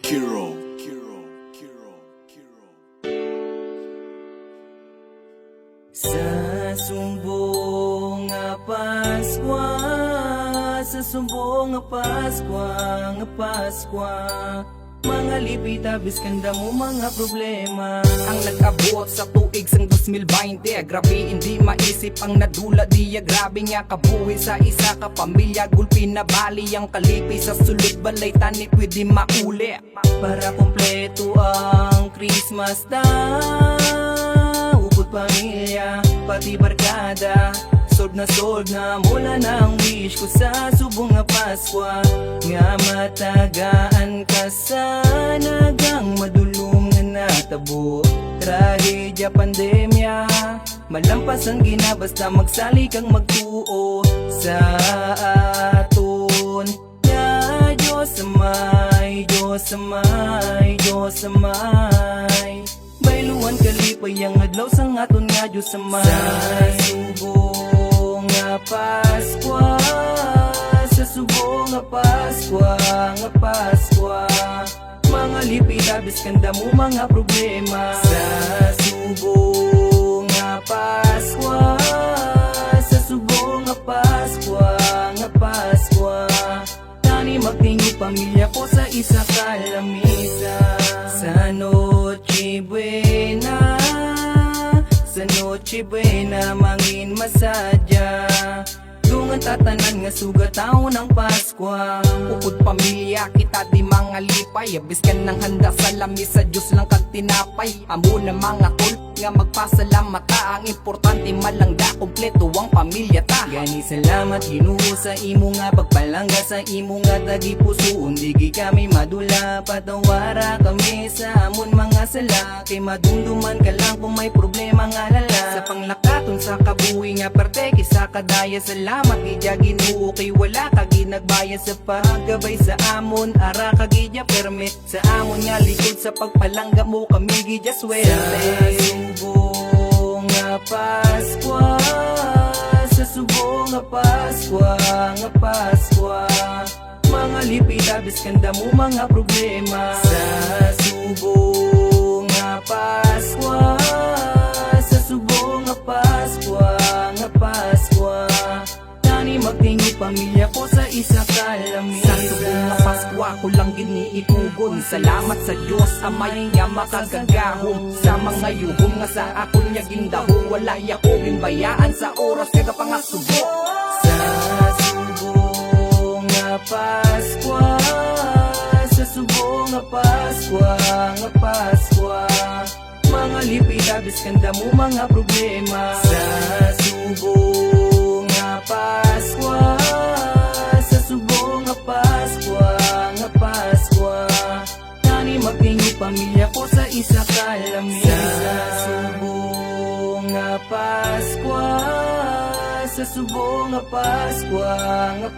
Kiro. Sa sumbong nga Paskwa, sa sumbong nga Paskwa, mga lipit abis kanda mo mga problema. Ang nag-abot sa tuig sang 2020, grabe hindi maisip ang nadula diya. Grabe nga kabuhi sa isa ka pamilya, gulpi na bali ang kalipi sa sulod balay tani pwede mauli. Para kompleto ang Christmas da, upod pamilya, pati barkada. Sold na mula na ang wish ko sa subong nga Paskwa. Nga matagaan ka sa nagang madulungan na tabo. Trahedya pandemya, malampasan gina basta magsali kang magtuo sa aton. Nga Diyos amay, Diyos amay, Diyos amay. Bailuan kalipay ang adlaw sang aton nga Diyos amay. Sa subong nga Paskwa, sa subong nga Paskwa, mga lipid abis kanda mo mga problema. Sa subong nga Paskwa, sa subong nga Paskwa, tani magtingi pamilya ko sa isa ka lamisa. Sa Noche Buena, mangin masadya. Dungan tatanan nga sugat taon ng Paskwa. Upod pamilya kita di mga lipay, abis ka ng handa sa lamis sa Diyos lang kag tinapay. Amo na mga tol nga magpasalamat ta, ang importante malangda kompleto ang pamilya ta. Gani salamat Ginoo sa imo nga pagpalangga, sa imo nga tagi puso. Undigi kami madula, patawara kami sa amon mga sala. Kay madumduman ka lang kung may problema nga lala. Sa panglakaton sa kabuhi nga parte kisa kadaya, salamat gidya Ginoo kay wala ka ginagbaya sa paggabay sa amon. Ara ka gidya permit sa amon nga likod, sa pagpalangga mo kami gidya swerte. Sa subong nga Paskwa, sa subong nga Paskwa, mga lipid abis kanda mo mga problema. Sa subong nga Paskwa, sa subong nga Paskwa, tani magtingi pamilya ko sa isa ka lamisa. Sa subong nga Paskwa ko lang giniitugon, salamat sa Diyos amay nga makagagahom. Sa mga yuhom nga sa akon niya gindahong, wala ako ginbayaan sa oras kaya pangasubo. Sa subong nga Paskwa, sa subong nga Paskwa, mga lipid abis kanda mo mga problema. Sa subong nga Paskwa, sa subong nga Paskwa, tani magtingi pamilya ko sa isa ka lamisa. Sa subong nga Paskwa, sa subong nga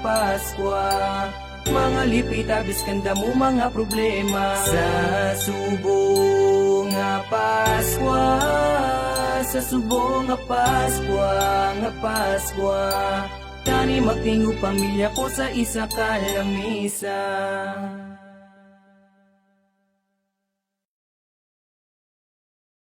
Paskwa, mga lipid abis kanda mo mga problema. Sa subong nga Paskwa, sa subong nga Paskwa, tani magtingo pamilya ko sa isa ka lamisa.